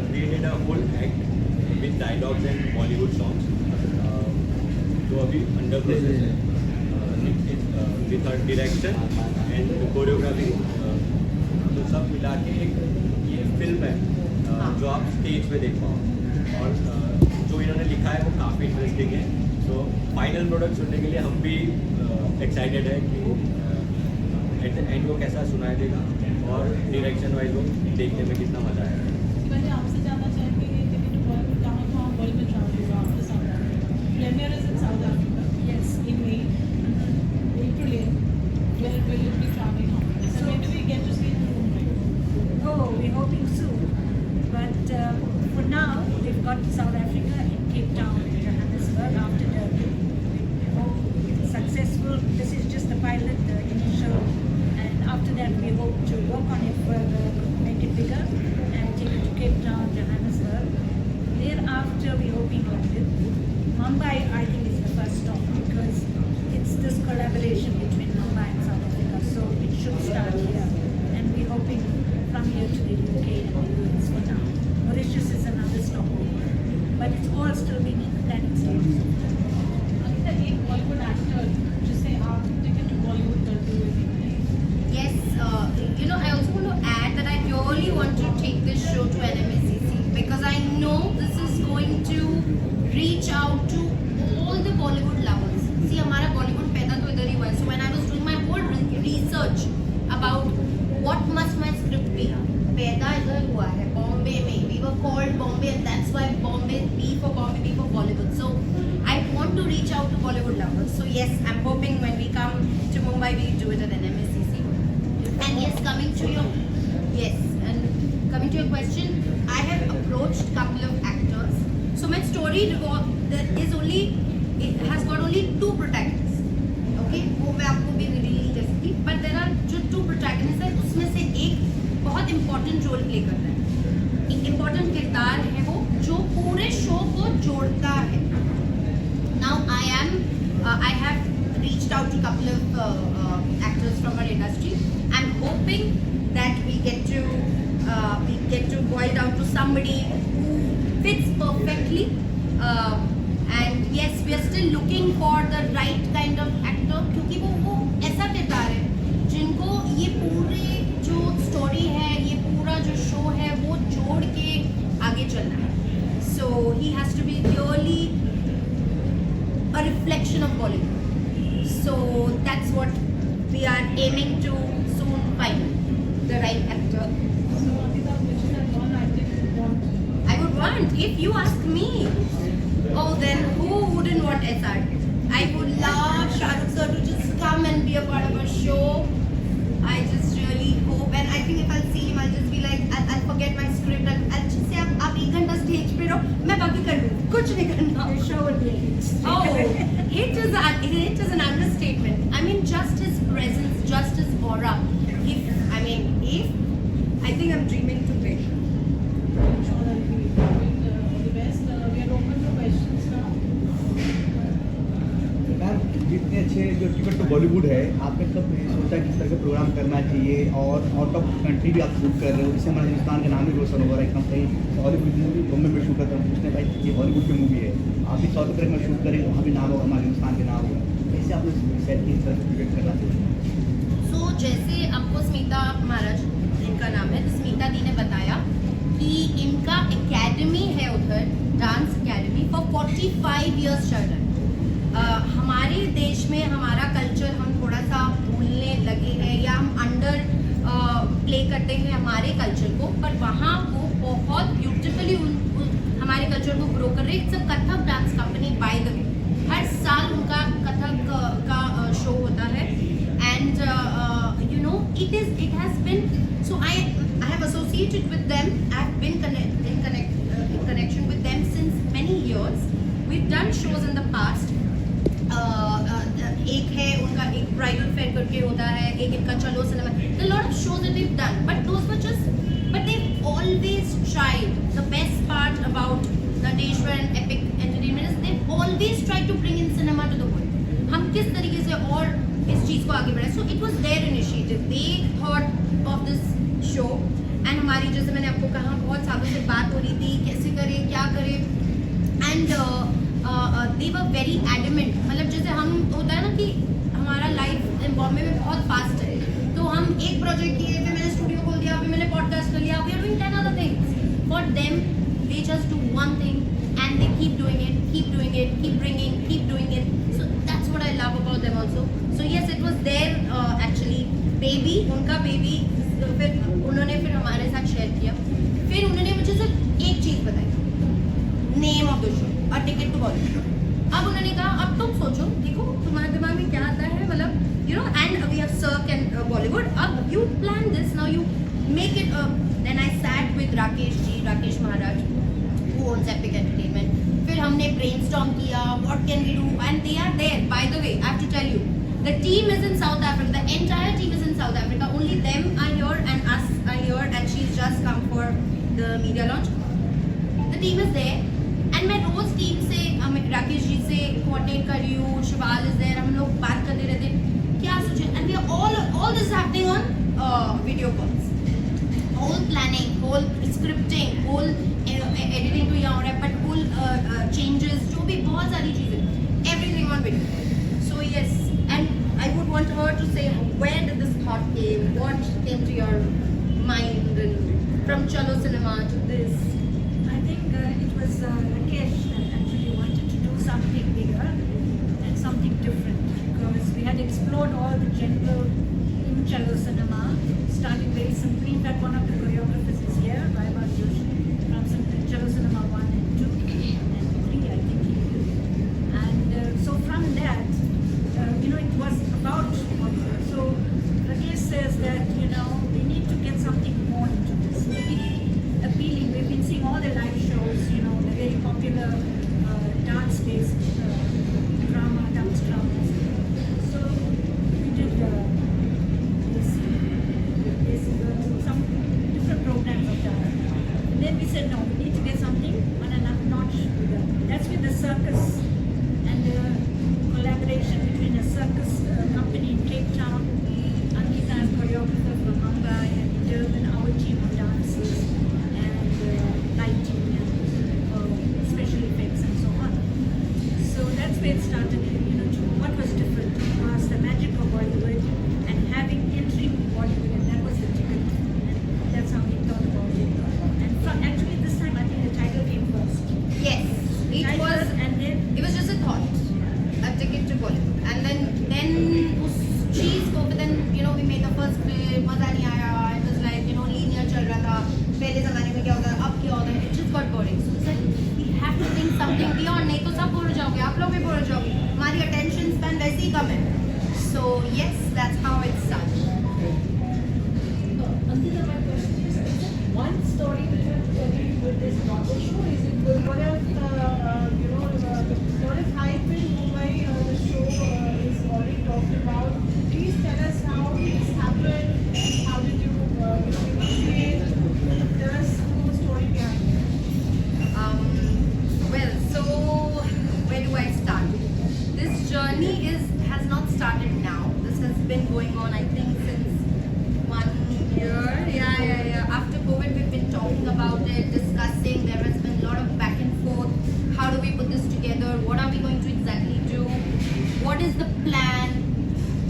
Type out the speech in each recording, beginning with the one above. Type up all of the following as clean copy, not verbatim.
created a whole act with dialogues and Bollywood songs. तो अभी under process है with her direction and choreography, तो सब मिला के एक ये फिल्म है जो आप स्टेज पे देख पाओ, और जो इन्होंने लिखा है वो काफ़ी इंटरेस्टिंग है। तो फाइनल प्रोडक्ट सुनने के लिए हम भी एक्साइटेड है कि एट द एंड वो कैसा सुनाई देगा और डायरेक्शन वाइज वो देखने में कितना मज़ा आएगा। मैंने आपसे जानना चाहेंगे कि टिकट टू बॉलीवुड कहाँ कहाँ बॉलीवुड ट्रैवल होगा after South Africa? Premiere is in South Africa, yes, in May, April. Will you be traveling on? So when do we get to see the Mumbai? Oh, we're hoping soon. But for now, we've got South Africa in Cape Town, Johannesburg, after Durban. We hope it's successful. This is just the pilot, the initial. And after that, we hope to work on it further, make it bigger, and take it to Cape Town, Johannesburg. Thereafter, we're hoping London. Mumbai, I think, is the first stop because it's this collaboration between Mumbai and South Africa. So it should start here. And we're hoping from here to the UK and the US for now. Mauritius is another stopover. But it's all still being in the planning stage. Ankita, एक Bollywood actor जिसे आप ticket to Bollywood करते हुए देख रहे हैं? Yes, I also want to add that I really want to take this show to NMACC because I know this is going to reach out to all the Bollywood lovers. See, हमारा Bollywood पैदा तो इधर ही हुआ है. So when I was doing my whole research about what must my script be, पैदा इधर हुआ है Bombay में. We were called Bombay and that's why Bombay, B for Bombay, B for Bollywood. So I want to reach out to Bollywood lovers. So yes, I'm hoping when we come to Mumbai, we do it at NMACC. And yes, coming to your question, I have approached couple of actors. So my story it has got only two protagonists. Okay, वो मैं आपको भी reveal नहीं कर सकती. But there are जो two protagonists हैं, उसमें से एक बहुत important role play कर रहा है. एक important किरदार है वो जो पूरे शो को जोड़ता है. Now I have reached out to couple of actors from our industry. I'm hoping that we get to boil down to somebody who fits perfectly. And yes, we are still looking for the right kind of actor क्योंकि वो ऐसा किरदार है जिनको ये पूरे जो story है, ये पूरा जो शो है, वो जोड़ के आगे चलना है. So he has to be really a reflection of Bollywood. So that's what we are aiming to soon find, the right actor. So Ankita, which is that one actor you want? I would want, if you ask me, oh then who wouldn't want SRK? I would love Shah Rukh sir to just come and be a part of a show. I just really hope, and I think if I'll see him, I'll just be like, I'll forget my script, I'll just say, आप 1 घंटा stage पे रहो, मैं बाकी कर लूँ, कुछ नहीं करना. The show will be a hit. Oh, it is an understatement. I mean, just his presence, just his aura. If I think I'm dreaming too big. I'm sure that we will do the best. We are open to questions now. Ma'am, जितने अच्छे जो ticket तो बॉलीवुड है, आपने कब सोचा किस तरह का प्रोग्राम करना चाहिए और आउट ऑफ कंट्री भी आप शूट कर रहे हो, इससे हमारे हिंदुस्तान का नाम भी रोशन हो रहा है. एकदम सही हॉलीवुड मूवी बॉम्बे में शूट करता हूँ, पूछने भाई ये हॉलीवुड की मूवी है, आप भी साउथ अफ्रीका में शूट करें, वहाँ भी नाम होगा, हमारे हिंदुस्तान के नाम होगा. कैसे आपने सेट की इस तरह से टिकट करना चाहिए? So जैसे आपको स्मिता महाराज इनका नाम है, तो स्मिता दी ने बताया कि इनका एकेडमी है उधर, डांस एकेडमी फॉर 45 इयर्स चल रहा है. हमारे देश में हमारा कल्चर हम थोड़ा सा भूलने लगे हैं या हम अंडर प्ले करते हैं हमारे कल्चर को, पर वहाँ वो बहुत ब्यूटिफुली हमारे कल्चर को ग्रो कर रहे हैं. It's a Kathak dance company by the way, हर साल उनका कथक का शो होता है. And it has been, so I have associated with them. I've been in connection with them since many years. We've done shows in the past. एक है उनका एक ब्राइडल फेयर करके होता है, एक इनका चलो cinema. There are a lot of shows that we've done, but they've always tried. The best part about Nateshwar and Epic Entertainment is they've always tried to bring in cinema to the world. हम किस तरीके से और इस चीज़ को आगे बढ़ाएं. So it was their initiative. They thought of this show and हमारी जैसे मैंने आपको कहा बहुत सालों से बात हो रही थी कैसे करें क्या करें, and they were very adamant, मतलब जैसे हम होता है ना कि हमारा लाइफ बॉम्बे में बहुत फास्ट है, तो हम एक प्रोजेक्ट किए, फिर मैंने स्टूडियो खोल दिया, फिर मैंने पॉडकास्ट कर लिया, we are doing 10 other things. For them they just do one thing and they keep doing it, keep doing it, keep bringing, keep doing it, so that's what I love about them also. So yes, it was there actually baby, उनका baby, फिर उन्होंने फिर हमारे साथ share किया, फिर उन्होंने मुझे सिर्फ एक चीज़ बताई, name of the show, a ticket to Bollywood. अब उन्होंने कहा अब तुम सोचो, देखो तुम्हारे दिमाग में क्या आता है, मतलब you know, and we have Cirque and Bollywood, अब you plan this, now you make it. Then I sat with Rakesh Maharaj who owns Epic Entertainment, फिर हमने ब्रेनस्टॉर्म किया, what can we do, and they are there, by the way, I have to tell you, the team is in South Africa, the entire team is in South Africa, only them are here and us are here, and she's just come for the media launch. The team is there, and मैं रोज team से राकेश जी से coordinate कर रही हूँ, शिवाल is there, हम लोग बात करते रहते हैं क्या सोचे, and we are all this happening on video calls, whole planning, whole scripting, whole editing to your but whole changes, जो भी बहुत सारी चीजें, everything on video. So yes, and I would want her to say where did this thought came, what came to your mind, and from Chalo Cinema to this. I think it was Rakesh that actually wanted to do something bigger and something different, because we had explored all the general in Chalo Cinema, starting very simply. In fact, one of the choreographers is here, Vaibhav Joshi, from Chalo Cinema 1 and 2 and 3, I think he did. And so from that, you know, it was about Bollywood. So Rakesh says that, you know, we need to get something more into this, make it appealing. We've been seeing all the live shows, you know, the very popular dance-based dance dramas. So we did some different programs of that. And then we said, no, we need to get something on a notch bigger. That's with the circus and the collaboration between a circus company in Cape Town, Anita is choreographer from Mumbai, and Durban, our team of dancers and lighting and special effects and so on. So that's where it started, you know, to what was different was the magic of Bollywood and having entry Bollywood, and that was the ticket. And that's how we thought about it. And actually this time I think the title came first. Yes, it Title, was, and then it was just a thought, a ticket to Bollywood, and then उस चीज़ को, then you know we made the first clip, मज़ा नहीं आया, it was like, you know, linear चल रहा था, पहले ज़माने में क्या होता है, अब क्या होता है, it just got boring. So it's like we have to think something beyond, नहीं तो सब बोर हो जाओगे, आप लोग भी बोर हो जाओगे, हमारी attention span वैसे ही कम है. So yes, that's how it started. Ankita, my question is it one story which you are telling with this novel show? Is it what if, you know, what if hype in Mumbai, the show is already talked about? Please tell us how this happened, how did you, you know, initiate? Tell us the story behind it. Well, so where do I start? This journey has not started now. This has been going on, I think, since 1 year. Yeah. After COVID, we've been talking about it, discussing. There has been a lot of back and forth. How do we put this together? What are we going to exactly do? What is the plan?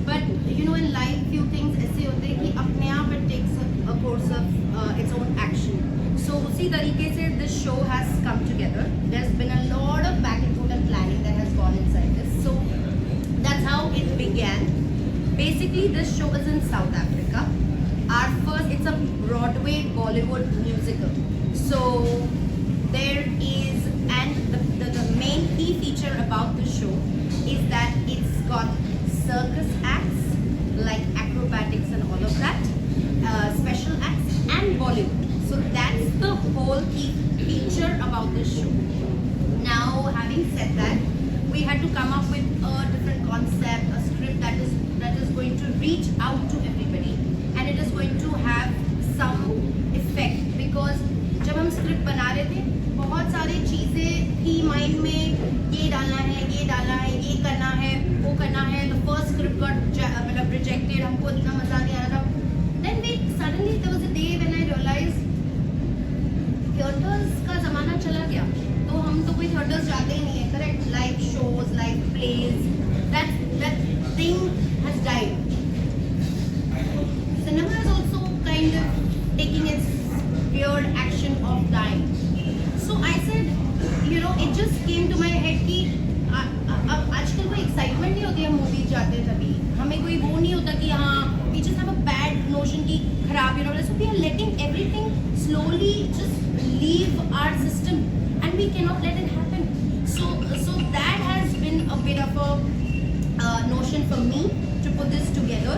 But you know, in life, few things ऐसे होते हैं कि अपने आप it takes a course of its own action. So उसी तरीके से this show has come together. There's been a lot of back and forth and planning that has gone inside this. So that's how it began. Basically, this show is in South Africa. It's a Broadway Bollywood musical. So there is, and the main key feature about the show is that it's got circus acts like acrobatics and all of that, special acts and Bollywood. So that's the whole key feature about this show. Now, having said that, we had to come up with a different concept, a script that is going to reach out to everybody, and it is going to have some effect, because जब हम script बना रहे थे बहुत सारी चीज़ें थी mind में, ये डालना है, ये डालना है, ये करना है, वो करना है. द फर्स्ट स्क्रिप्ट गॉट मतलब रिजेक्टेड, हमको इतना मज़ा नहीं आ रहा था. Then suddenly there was a day when I realized theatres जाते ही नहीं है, correct? Live shows, live plays, that thing has died. Cinema is also kind of taking its weird action of dying. So I said, you know, it just came to my head कि अब आजकल कोई excitement नहीं होती है movie जाते तभी, हमें कोई वो नहीं होता कि हाँ we just have a bad notion कि खराब, you know, so we are letting everything slowly just leave our system and we cannot let it happen. So that has been a bit of a notion for me to put this together,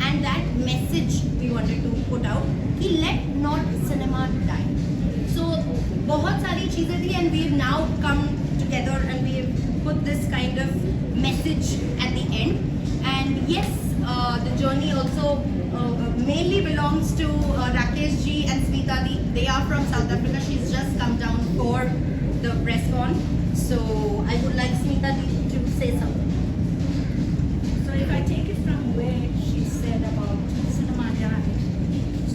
and that message we wanted to put out कि let not cinema die. So बहुत सारी चीज़ें थी and we've now come together and we've put this kind of message at the end. And yes, the journey also mainly belongs to Rakesh ji and Smita di. They are from South Africa. She's just come down for the press con. So I would like Smita di to say something. So if I take it from where she said about cinema die,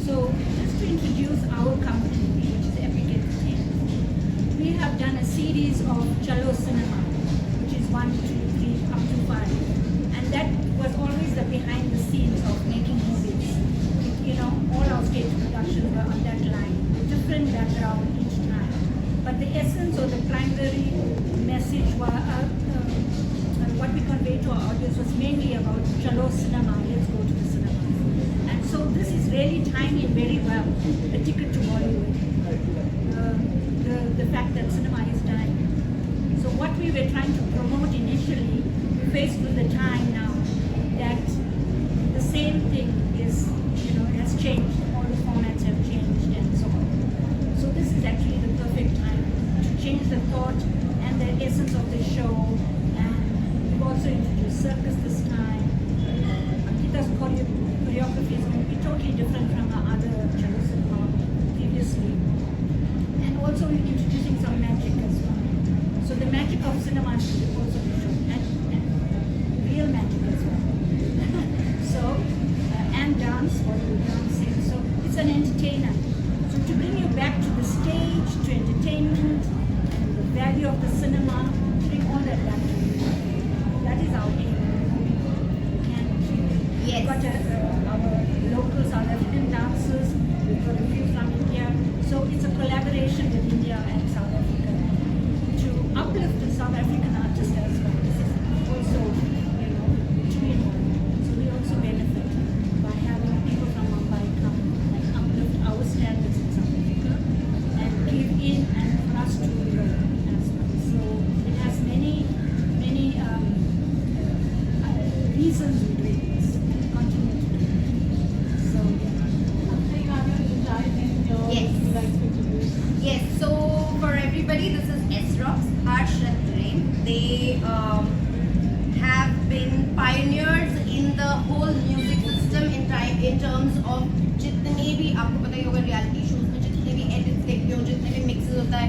so just to introduce our company, which is Epic Entertainment, we have done a series of Chalo Cinema, which is 1, 2, 3, up to 5, and that was always the behind the scenes of making movies. You know, all our stage productions were on that line, a different background each time, but the essence or the primary message what we conveyed to our audience was mainly about Chalo Cinema, let's go to the cinema. And so this is really tying in very well the ticket to Bollywood, the fact that cinema is dying. So what we were trying to promote initially, faced with the time now, that the same thing is, you know, has changed, all the formats have changed and so on. So this is actually the perfect time to change the thought and the essence of the show. We've also introduced circus this time. Ankita's choreography is going to be totally different from our other Chalo Cinema previously. And also we're introducing some magic as well. So the magic of cinema is also be shown, and real magic as well. So, and dance, Bollywood dancing. So it's an entertainer. So to bring you back to the stage, to entertainment, and the value of the cinema, bring all that back to you. That is our aim. And Yes. we've got our local South African dancers, we've got a few from India. So it's a collaboration with India and South Africa to uplift the South African artists as well. This is also, you know, 2-in-1. So we also benefit by having people from Mumbai come and uplift our standards in South Africa and give in and for us to learn as well. So it has many reasons we do this and continue to do it. So Yes. Yes, so for everybody, this is S-Rocks, Harsh and Rain. They have been pioneers in the whole music system in terms of जितने भी आपको पता ही होगा reality shows में जितने भी edits देखते हो, जितने भी mixes होता है,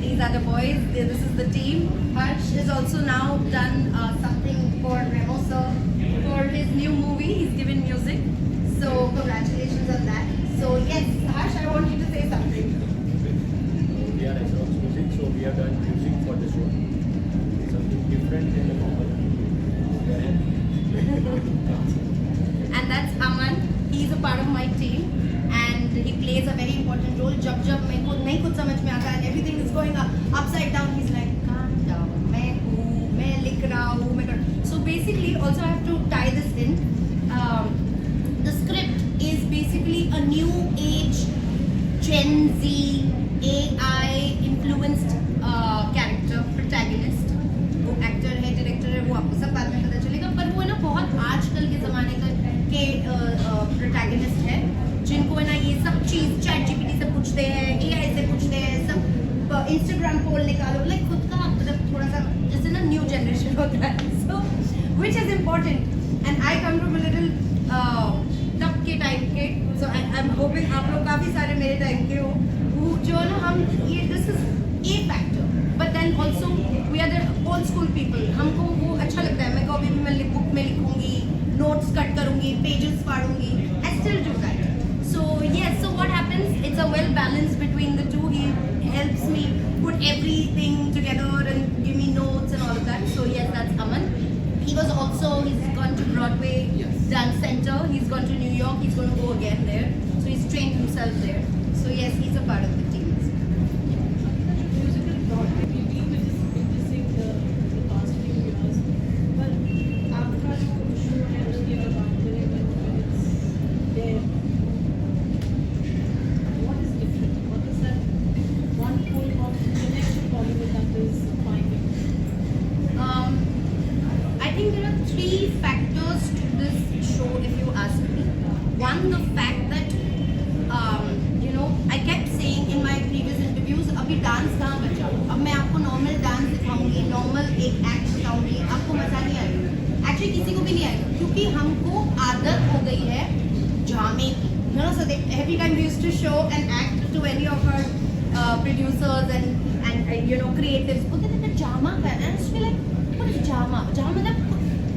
these are the boys. This is the team. Harsh has also now done something for Remo sir for his new movie. He's given music, so congratulations on that. So yes, Harsh, I want you to say something. We are Xerox Music, so we have done music for the show. Something different in the normal. And that's Aman. He's a part of my team and he plays a very important role. जब मेरे को नहीं कुछ समझ में आता है, everything is going upside down. He's like, calm down. मैं लिख रहा हूँ, मैं कर. So basically, also I have to tie this in. The script is basically a new age Gen Z AI influenced character protagonist. वो actor है, director है, वो आपको सब बाद में पता चलेगा. पर वो है ना बहुत आजकल के ज़माने के protagonist है, जिनको है ना ये सब चीज़ ChatGPT से पूछते हैं, AI से पूछते हैं, सब Instagram पोल निकालो, like खुद का मतलब थोड़ा सा जैसे ना new generation होता है. So which is important. And I come from a little तब के टाइम के, so I'm hoping आप लोग काफ़ी सारे मेरे टाइम के हो, जो ना हम ये this is a factor, but then also we are the old school people. हमको वो अच्छा लगता है. मैं कभी भी मैं बुक में लिखूंगी, notes कट करूंगी, pages फाड़ूंगी. I still do that. So yes, so what happens? It's a well balance between the two. He helps me put everything together and give me notes and all of that. So yes, that's Aman. He's gone to Broadway Dance Center. He's gone to New York. He's going to go again there. So he's trained himself there. So yes, he's a part of the team. Musical Broadway, we've been witnessing the past few years. But आपका जो show है उसकी अगर बात करें when it's there, what is different? What is that one pull of connection Bollywood that is finding? I think there are 3 factors to this show, if you ask me. One, the fact that I kept saying in my previous interviews, अभी dance कहाँ बचा? अब मैं आपको normal dance दिखाऊंगी, normal एक act दिखाऊंगी, आपको मजा नहीं आएगा. एक्चुअली किसी को भी नहीं आएगा, क्योंकि हमको आदत हो गई है ड्रामे की. So every time we used to show an act to any of our producers and creatives, वो कहते थे ड्रामा करना है. So like, what is drama? Drama मतलब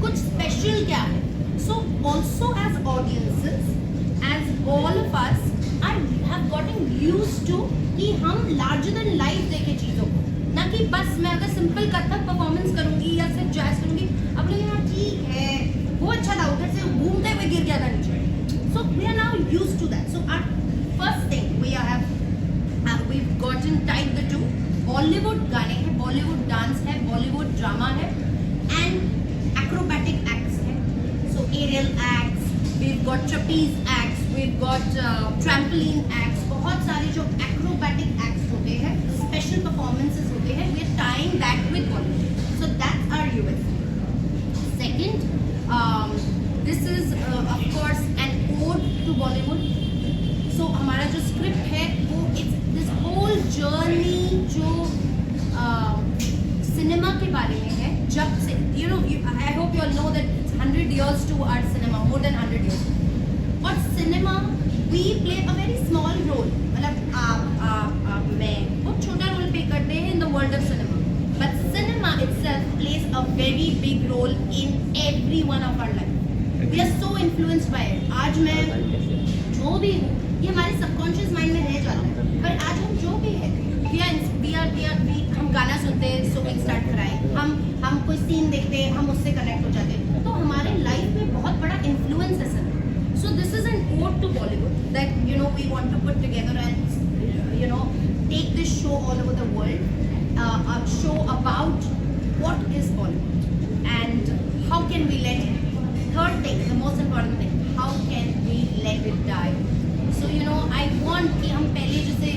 कुछ special क्या है? So also as audiences, as all of us have gotten used to कि हम larger than life देखें चीज़ों को, ना कि बस मैं अगर simple कथक performance करूँगी या सिर्फ jazz करूँगी, अब लोग यहाँ ठीक है, वो अच्छा था, उधर से घूमते हुए गिर गया था नीचे. So we are now used to that. So our first thing we've gotten tied the two. Bollywood गाने हैं, Bollywood dance है, Bollywood drama है, and acrobatic acts है. So aerial acts, we've got trapeze acts, we've got trampoline acts. बहुत सारे जो acrobatic acts होते हैं, special performances होते हैं, we're tying that with Bollywood. So that's our USP. Second, this is of course an ode to Bollywood. So हमारा जो script है वो it's this whole journey जो cinema के बारे में है. जब से I hope you all know that it's 100 years to our cinema, more than 100 years. और cinema we play a very small role. मतलब आप मैं बहुत छोटा role play करते हैं in the world of cinema. But cinema itself plays a very big role in every one of our life. We are so influenced by it. आज मैं जो भी हूँ ये हमारे subconscious mind में रह जाता है. पर आज हम जो भी है हम गाना सुनते हैं so we start crying. हम कोई सीन देखते हैं हम उससे कनेक्ट हो जाते हैं. तो हमारे लाइफ में बहुत बड़ा इन्फ्लुएंस है sir. So this is an ode to Bollywood that we want to put together and take this show all over the world. A show about what is Bollywood and how can we let it. Third thing, the most important thing, how can we let it die? So I want कि हम पहले जैसे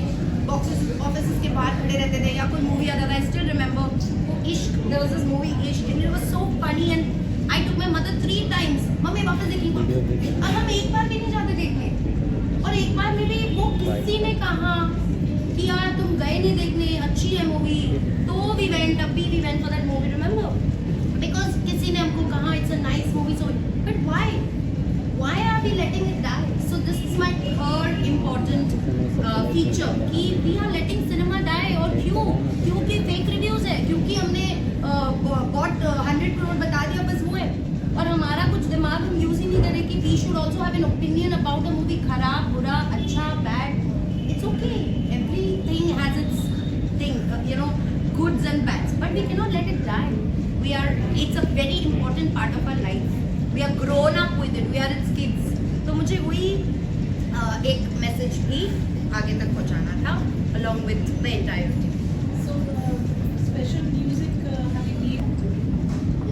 office के बाहर खड़े रहते थे या कोई मूवी आता था. I still remember वो इश्क, there was this movie इश्क and it was so funny and I took my mother 3 times. Mummy वापस देखी और हम एक बार भी नहीं जाते देखने. और एक बार में भी वो किसी ने कहा कि यार तुम गए नहीं देखने, अच्छी है मूवी, तो we went for that movie, remember? Because किसी ने हमको कहा it's a nice movie, so but why are we letting it die? So this is my third important feature कि we are letting cinema die. और क्योंकि fake reviews है, क्योंकि हमने bought 100 crore बता दिया बस वो है, और हमारा कुछ दिमाग हम यूज ही नहीं कर रहे कि we should also have an opinion about a movie. खराब, बुरा, अच्छा, bad, it's okay. Everything has its thing, goods and bads, but we cannot let it die. It's a very important part of our life. We are grown up with it. We are its kids. तो मुझे वही एक message भी आगे तक पहुंचाना था along with the entire team. So special music have you made?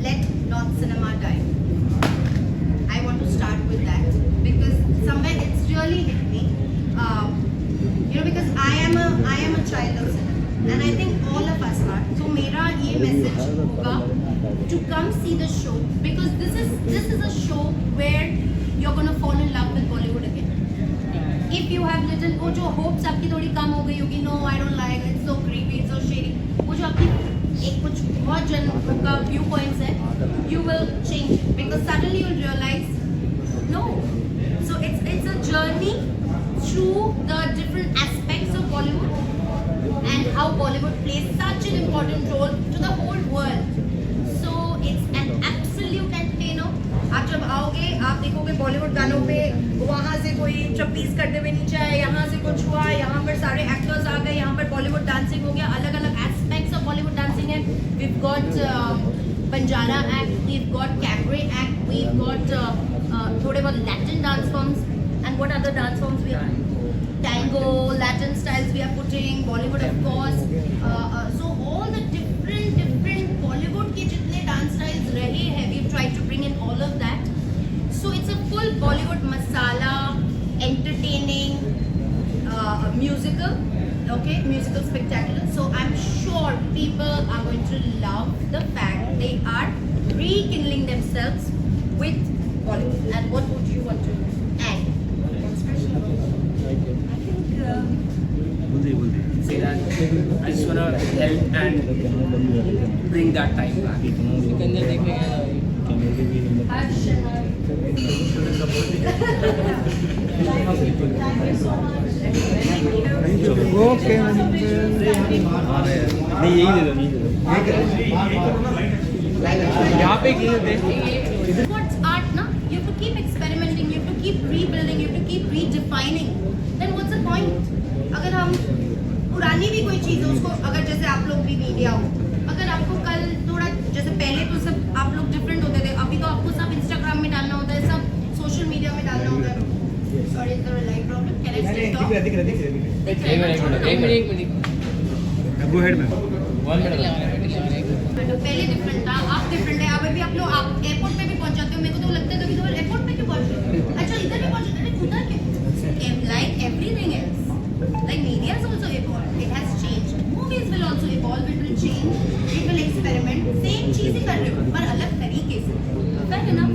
Let not cinema die. I want to start with that because somewhere it's really hit me. Because I am a child of cinema and I think all of us are. So मेरा ये message होगा to come see the show because this is a show where you're gonna fall in love with Bollywood again. If you have little वो जो hopes आपकी थोड़ी कम हो गई होगी, no I don't like it, it's so creepy, it's so shady, वो जो आपकी एक कुछ बहुत जन का व्यू पॉइंट्स है, you will change it because suddenly you'll realize no. So it's a journey through the different aspects of Bollywood and how Bollywood plays such an important role to the whole world. So it's an absolute entertainer. आप जब आओगे आप देखोगे बॉलीवुड गानों पे वहाँ से कोई ट्रपीज करते हुए नीचे आए, यहाँ से कुछ हुआ, यहाँ पर सारे एक्टर्स आ गए, यहाँ पर बॉलीवुड डांसिंग हो गया, अलग अलग got Banjara act, we've got Cabaret act, we've got थोड़े बहुत Latin dance forms, and what other dance forms we are? Tango, Latin styles we are putting, Bollywood of course. So all the different Bollywood के जितने dance styles रहे हैं, we've tried to bring in all of that. So it's a full Bollywood masala, entertaining, musical, okay, musical spectacular. So I'm sure people are going to love the fact they are rekindling themselves with Bollywood. And what would you want to add? Say that I just want to help and bring that time back. Okay नहीं यही दे दो यहाँ पे What's art, na? You have to keep experimenting, you have to keep rebuilding, you have to keep redefining. Then what's the point? अगर हम पुरानी भी कोई चीज़ है उसको, अगर जैसे आप लोग भी मीडिया हो, अगर आपको कल थोड़ा जैसे पहले तो सब आप लोग डिफरेंट होते थे, अभी तो आपको सब इंस्टाग्राम में डालना होता है, सब सोशल मीडिया में डालना होता है. Sorry, is there a light problem? Can I still talk? दिख रहा एक मिनट गो हेड मैम पहले डिफरेंट था, अब डिफरेंट है. अभी भी आप लोग आप एयरपोर्ट पे भी पहुंच जाते हो, मेरे को तो लगता है कभी कभार एयरपोर्ट पे क्यों पहुंच रहे हो? अच्छा इधर भी पहुंच रहे हो, उधर क्यों? Like everything else, like media has also evolved, it has changed. Movies will also evolve, it will change, it will experiment. Same चीज़ ही कर रहे हो पर अलग तरीके से. Fair enough.